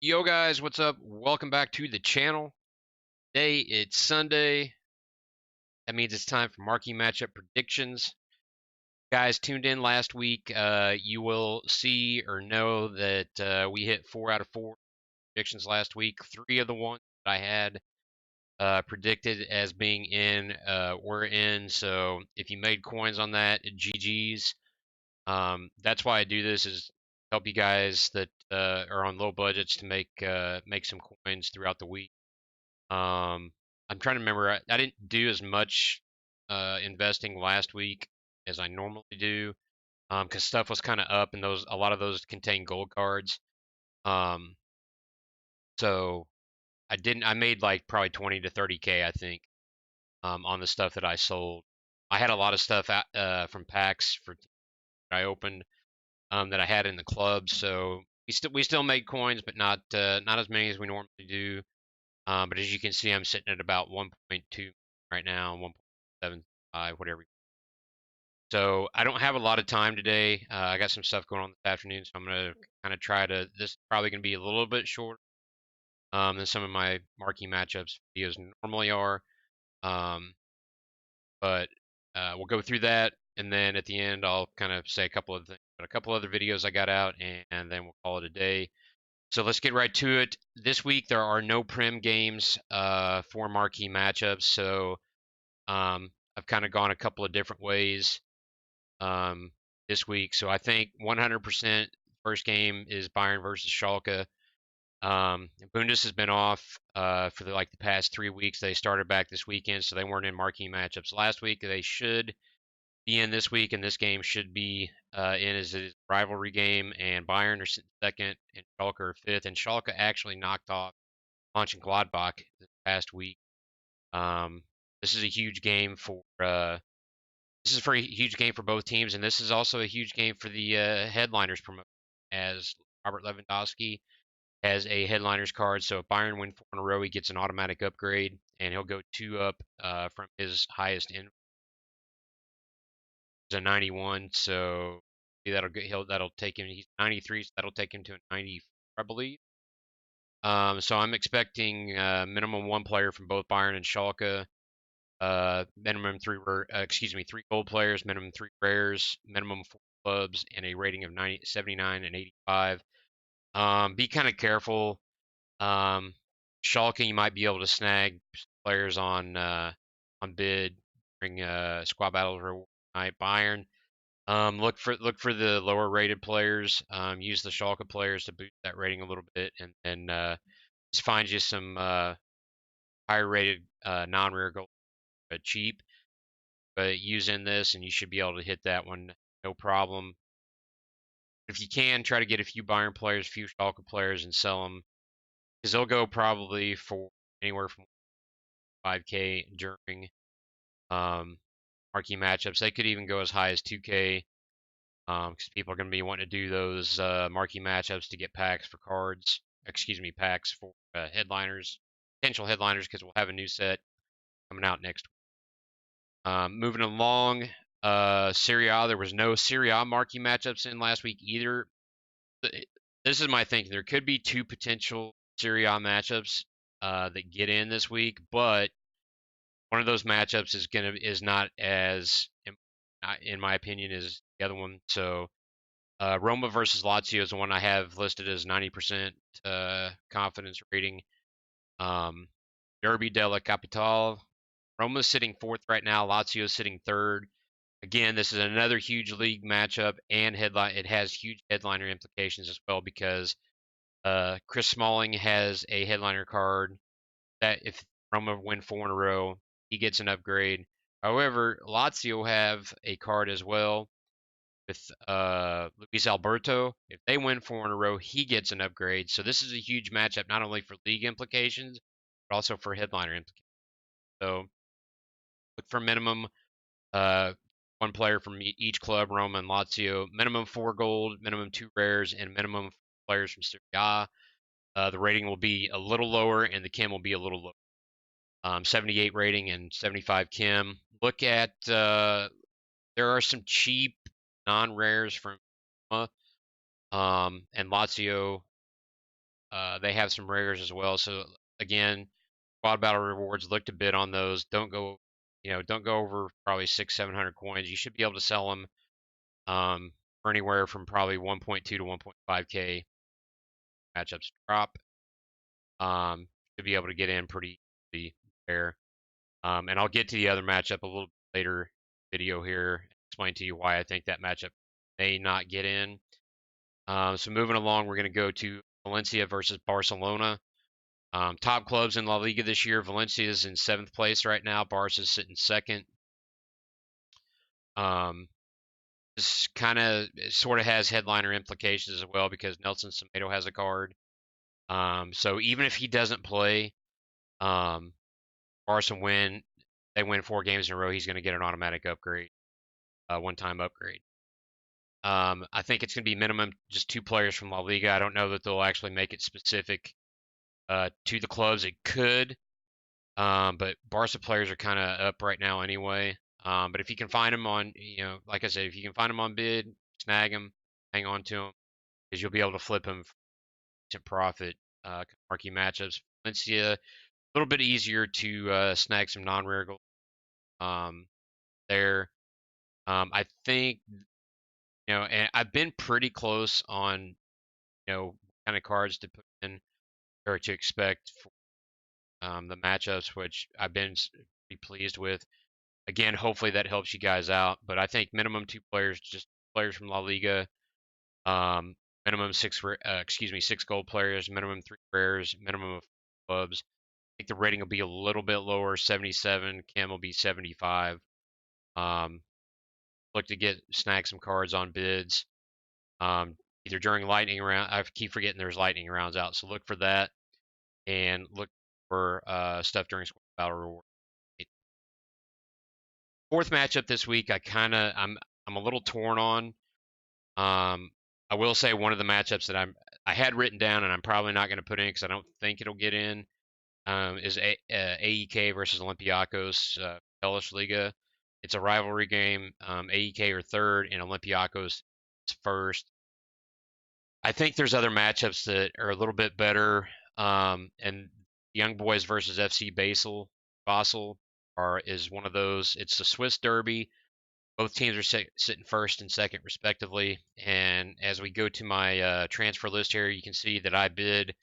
Yo guys, what's up? Welcome back to the channel. Today it's Sunday. That means it's time for Marquee Matchup Predictions. Guys, tuned in last week, you will see or know that we hit 4 out of 4 predictions last week. 3 of the ones that I had predicted as being in were in. So if you made coins on that, GG's. That's why I do this, is help you guys that are on low budgets to make some coins throughout the week. I'm trying to remember. I didn't do as much investing last week as I normally do, because stuff was kind of up, and a lot of those contain gold cards. Um, so I didn't. I made like probably 20 to 30K, I think, on the stuff that I sold. I had a lot of stuff from packs that I opened, that I had in the club. So we still made coins, but not as many as we normally do. But as you can see, I'm sitting at about 1.2 right now, 1.75, whatever. So I don't have a lot of time today. I got some stuff going on this afternoon, so I'm gonna kind of try to. This is probably gonna be a little bit shorter than some of my marquee matchups videos normally are. Um, but we'll go through that, and then at the end, I'll kind of say a couple of things, but a couple other videos I got out, and then we'll call it a day. So let's get right to it. This week there are no Prim games for marquee matchups, so I've kind of gone a couple of different ways um, this week. So I think 100% first game is Bayern versus Schalke. Bundes has been off for the past 3 weeks. They started back this weekend, so they weren't in marquee matchups last week. They should be in this week, and this game should be in as a rivalry game. And Bayern are sitting second, and Schalke are fifth. And Schalke actually knocked off Mönchengladbach this past week. Um, this is a huge game for a huge game for both teams, and this is also a huge game for the headliners promotion, as Robert Lewandowski has a headliners card. So if Bayern win 4 in a row, he gets an automatic upgrade, and he'll go 2 up from his highest in a 91. So that'll take him. He's 93, so that'll take him to a 94, I believe. So I'm expecting minimum one player from both Bayern and Schalke. Minimum three gold players, minimum 3 rares, minimum 4 clubs, and a rating of 79 and 85. Be kind of careful. Um, Schalke, you might be able to snag players on bid during squad battles or night. Bayern, look for the lower rated players. Use the Schalke players to boost that rating a little bit, and then just find you some higher rated non-rare gold cheap. But using this, and you should be able to hit that one no problem. If you can, try to get a few Bayern players, a few Schalke players, and sell them, because they'll go probably for anywhere from 5K during um, marquee matchups. They could even go as high as 2K, because people are going to be wanting to do those marquee matchups to get packs for cards. Excuse me, packs for headliners, potential headliners, because we'll have a new set coming out next week. Moving along, Serie A, there was no Serie A marquee matchups in last week either. This is my thinking. There could be 2 potential Serie A matchups that get in this week, but one of those matchups is not as, in my opinion, as the other one. So Roma versus Lazio is the one I have listed as 90% confidence rating. Derby della Capitale. Roma's sitting fourth right now. Lazio's sitting third. Again, this is another huge league matchup, and it has huge headliner implications as well, because Chris Smalling has a headliner card that if Roma win 4 in a row, he gets an upgrade. However, Lazio have a card as well with Luis Alberto. If they win 4 in a row, he gets an upgrade. So this is a huge matchup, not only for league implications, but also for headliner implications. So look for minimum uh, one player from each club, Roma and Lazio. Minimum 4 gold, minimum 2 rares, and minimum players from Serie A. The rating will be a little lower, and the Kim will be a little lower. 78 rating and 75 Kim. Look at there are some cheap non-rares from Roma and Lazio. They have some rares as well. So again, squad battle rewards. Look to bid on those. Don't go over probably 600-700 coins. You should be able to sell them for anywhere from probably 1.2 to 1.5k matchups drop. Should be able to get in pretty easily there. And I'll get to the other matchup a little bit later video here, explain to you why I think that matchup may not get in. So moving along, we're going to go to Valencia versus Barcelona. Top clubs in La Liga this year. Valencia is in 7th place right now. Barca is sitting second. This kind of sort of has headliner implications as well because Nelson Semedo has a card. So even if he doesn't play, Barca win. They win 4 games in a row. He's going to get an automatic upgrade, one-time upgrade. I think it's going to be minimum just 2 players from La Liga. I don't know that they'll actually make it specific to the clubs. It could, but Barca players are kind of up right now anyway. But if you can find them on, like I said, if you can find them on bid, snag them, hang on to them, because you'll be able to flip them to profit. Marquee matchups. Valencia, a little bit easier to snag some non-rare gold there. I think, and I've been pretty close on, what kind of cards to put in or to expect for the matchups, which I've been pretty pleased with. Again, hopefully that helps you guys out. But I think minimum 2 players, just players from La Liga. Minimum 6 gold players, minimum 3 rares, minimum of clubs. I think the rating will be a little bit lower, 77. Cam will be 75. Look to snag some cards on bids. Either during lightning round. I keep forgetting there's lightning rounds out, so look for that and look for stuff during squad battle reward. 4th matchup this week, I'm a little torn on. I will say one of the matchups that I had written down and I'm probably not going to put in because I don't think it'll get in is AEK versus Olympiacos, Hellas Liga. It's a rivalry game. AEK are 3rd and Olympiacos is 1st. I think there's other matchups that are a little bit better. And Young Boys versus FC Basel is one of those. It's the Swiss Derby. Both teams are sitting 1st and 2nd respectively. And as we go to my transfer list here, you can see that I bid. Look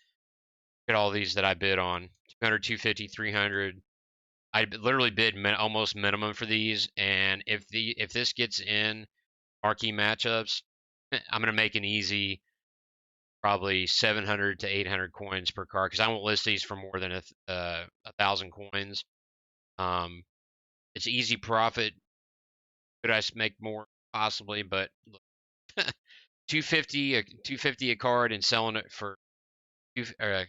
at all these that I bid on: 200, 250, 300. I literally bid almost minimum for these. And if this gets in marquee matchups, I'm gonna make an easy probably 700 to 800 coins per card because I won't list these for more than 1,000 coins. It's easy profit. Could I make more? Possibly, but look, 250 a card and selling it for 200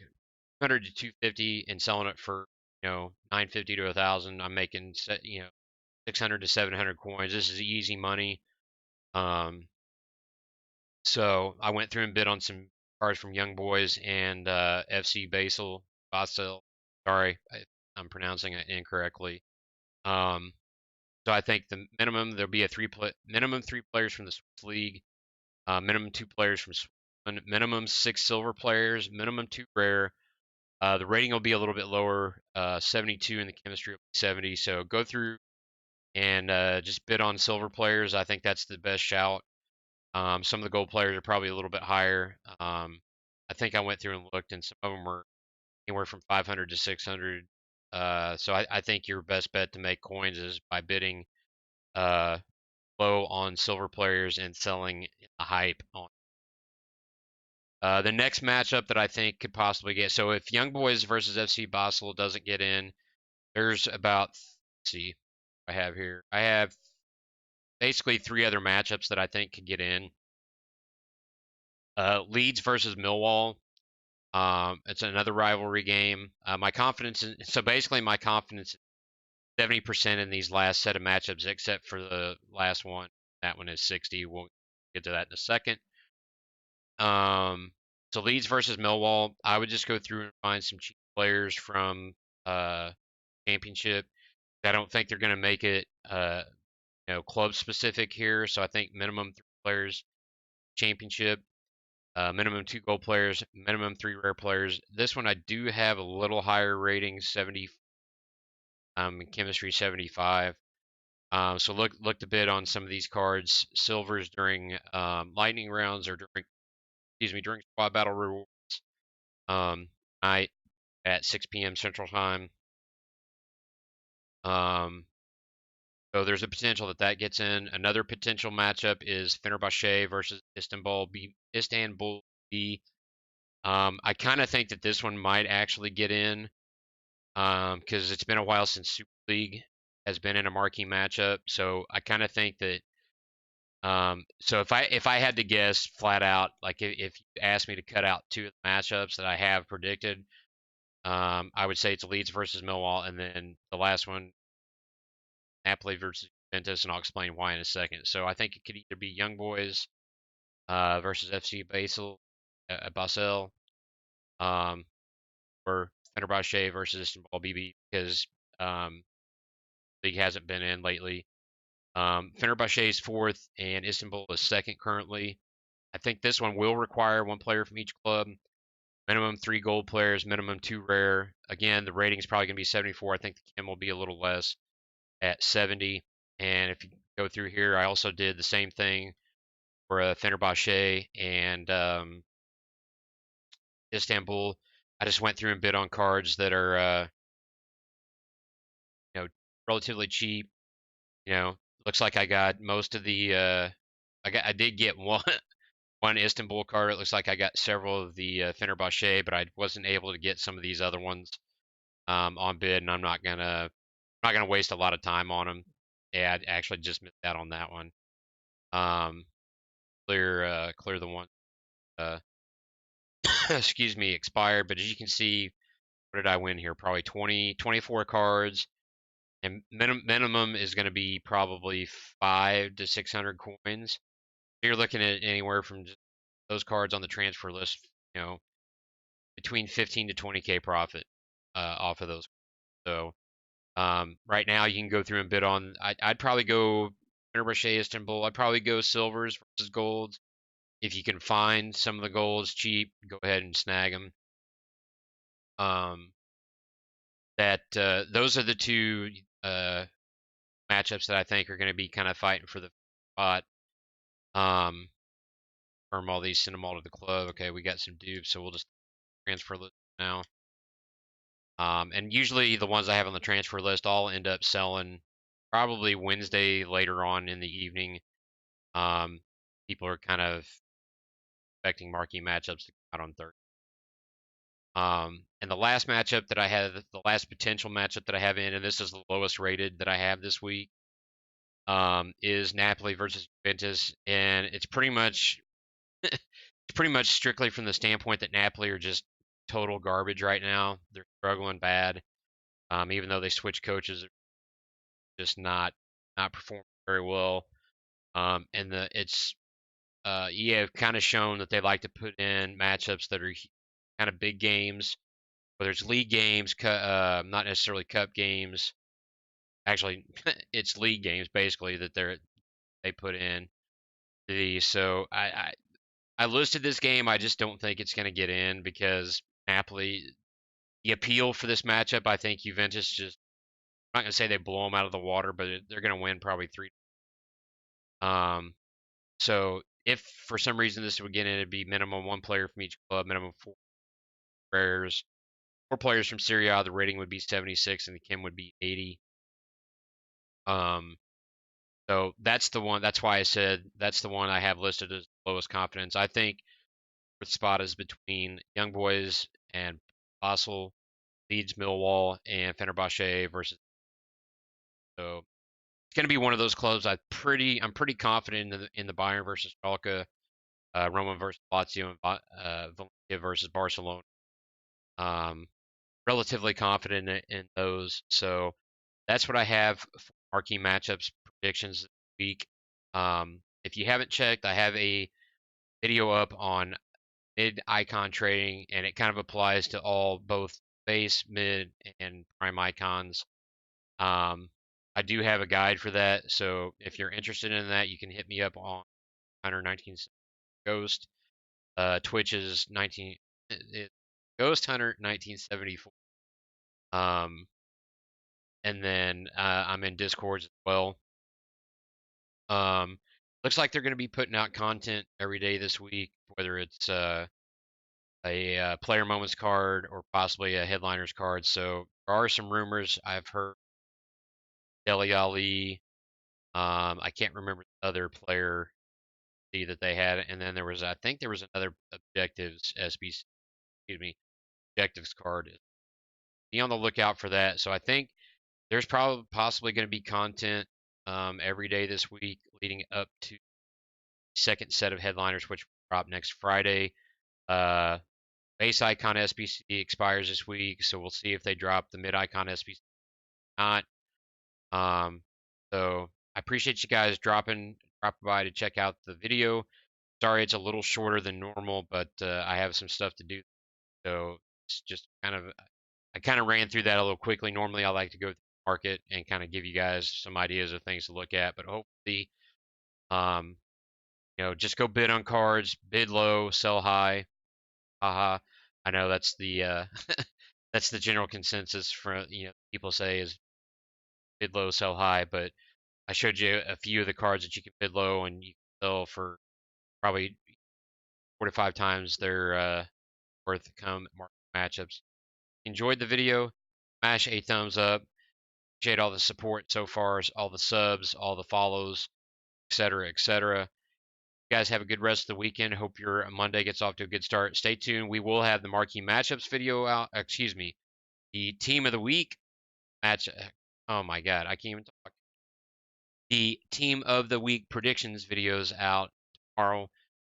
to 250 and selling it for 950 to 1,000. I'm making 600 to 700 coins. This is easy money. So I went through and bid on some cards from Young Boys and FC Basel. Sorry, I'm pronouncing it incorrectly. So I think the minimum there'll be minimum 3 players from the Swiss League, minimum 2 players from Switzerland, minimum 6 silver players, minimum 2 rare. The rating will be a little bit lower, 72, and the chemistry will be 70. So go through and just bid on silver players. I think that's the best shout. Some of the gold players are probably a little bit higher. I think I went through and looked, and some of them were anywhere from 500 to 600. So I think your best bet to make coins is by bidding low on silver players and selling the hype on. The next matchup that I think could possibly get, so if Young Boys versus FC Basel doesn't get in, there's about, let's see, I have here. I have basically 3 other matchups that I think could get in. Leeds versus Millwall. It's another rivalry game. My confidence is 70% in these last set of matchups, except for the last one. That one is 60. We'll get to that in a second. So Leeds versus Millwall, I would just go through and find some cheap players from Championship. I don't think they're going to make it club specific here. So I think minimum 3 players Championship. minimum 2 gold players, minimum 3 rare players. This one I do have a little higher rating, 70, chemistry 75. So looked a bit on some of these cards. Silvers during lightning rounds or during, excuse me, during squad battle rewards. Night at 6 p.m. Central Time. So there's a potential that that gets in. Another potential matchup is Fenerbahce versus Istanbul B. I kind of think that this one might actually get in because it's been a while since Super League has been in a marquee matchup. So I kind of think that so if I had to guess flat out, like if you asked me to cut out two of the matchups that I have predicted, I would say it's Leeds versus Millwall, and then the last one, Napoli versus Juventus, and I'll explain why in a second. So I think it could either be Young Boys versus FC Basel, um, or Fenerbahce versus Istanbul BB because league hasn't been in lately. Fenerbahce is fourth and Istanbul is second currently. I think this one will require one player from each club. Minimum 3 gold players, minimum 2 rare. Again, the rating is probably going to be 74. I think the Kim will be a little less at 70. And if you go through here, I also did the same thing for Fenerbahce and Istanbul. I just went through and bid on cards that are, relatively cheap. Looks like I got most of the. I did get one Istanbul card. It looks like I got several of the Fenerbahce, but I wasn't able to get some of these other ones on bid, and I'm not gonna waste a lot of time on them. Yeah, I actually just missed out on that one. Um, clear the one. Uh, excuse me, expired. But as you can see, what did I win here? Probably 20, 24 cards, and minimum is going to be probably 500 to 600 coins. You're looking at anywhere from just those cards on the transfer list, between 15 to 20K profit off of those. So right now you can go through and bid on. I'd probably go Fenerbahce Istanbul. I'd probably go silvers versus golds. If you can find some of the golds cheap, go ahead and snag them. Um, that those are the two matchups that I think are going to be kind of fighting for the spot. Um, Firm all these, send them all to the club. Okay, we got some dupes, so we'll just transfer list now. And usually the ones I have on the transfer list all end up selling probably Wednesday later on in the evening. Um, People are kind of expecting marquee matchups to come out on Thursday. And the last matchup that I have, the last potential matchup that I have in, and this is the lowest rated that I have this week, is Napoli versus Juventus, and it's pretty much strictly from the standpoint that Napoli are just total garbage right now. They're struggling bad. Even though they switched coaches, just not performing very well. And it's EA have kind of shown that they like to put in matchups that are kind of big games, whether it's league games, not necessarily cup games. Actually, it's league games basically that they put in. So I listed this game. I just don't think it's going to get in because Napoli. The appeal for this matchup, I think Juventus just. I'm not going to say they blow them out of the water, but they're going to win probably three. So if for some reason this would get in, it'd be minimum one player from each club, minimum 4 players, 4 players from Serie A. The rating would be 76, and the Kim would be 80. Um, so that's the one. That's why I said that's the one I have listed as lowest confidence. I think the spot is between Young Boys and Basel, Leeds, Millwall, and Fenerbahce versus. So it's going to be one of those clubs. I'm pretty confident in the Bayern versus Schalke, Roma versus Lazio, and Valencia versus Barcelona. Um, Relatively confident in those. So that's what I have for marquee matchups predictions this week. If you haven't checked, I have a video up on mid icon trading, and it kind of applies to all both base, mid, and prime icons. I do have a guide for that, so if you're interested in that, you can hit me up on 119 Ghost. Twitch's 19 Ghost Hunter 1974. Um, and then I'm in Discords as well. Looks like they're going to be putting out content every day this week, whether it's a player moments card or possibly a headliners card. So there are some rumors I've heard. Dele Ali. I can't remember the other player that they had, and then I think there was another objectives SBC, excuse me, objectives card. Be on the lookout for that. So I think there's probably possibly going to be content every day this week leading up to the second set of headliners, which will drop next Friday. Uh, Base icon SBC expires this week, so we'll see if they drop the mid icon SBC or not. So I appreciate you guys dropping by to check out the video. Sorry it's a little shorter than normal, but I have some stuff to do. So it's just I kind of ran through that a little quickly. Normally I like to go through the market and kind of give you guys some ideas of things to look at, but hopefully, um, just go bid on cards, bid low, sell high. Haha. I know that's the that's the general consensus for people say is bid low, sell high, but I showed you a few of the cards that you can bid low and you can sell for probably 4 to 5 times their worth come market matchups. Enjoyed the video? Smash a thumbs up. Appreciate all the support so far, all the subs, all the follows, etc., etc. You guys have a good rest of the weekend. Hope your Monday gets off to a good start. Stay tuned. We will have the marquee matchups video out. Excuse me, the team of the week match. Oh my God, I can't even talk. The team of the week predictions videos out tomorrow,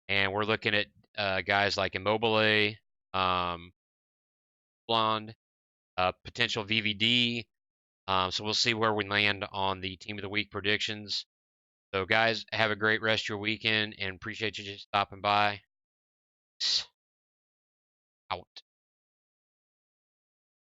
and we're looking at guys like Immobile, um, Blonde, potential VVD. So we'll see where we land on the team of the week predictions. So guys, have a great rest of your weekend and appreciate you just stopping by.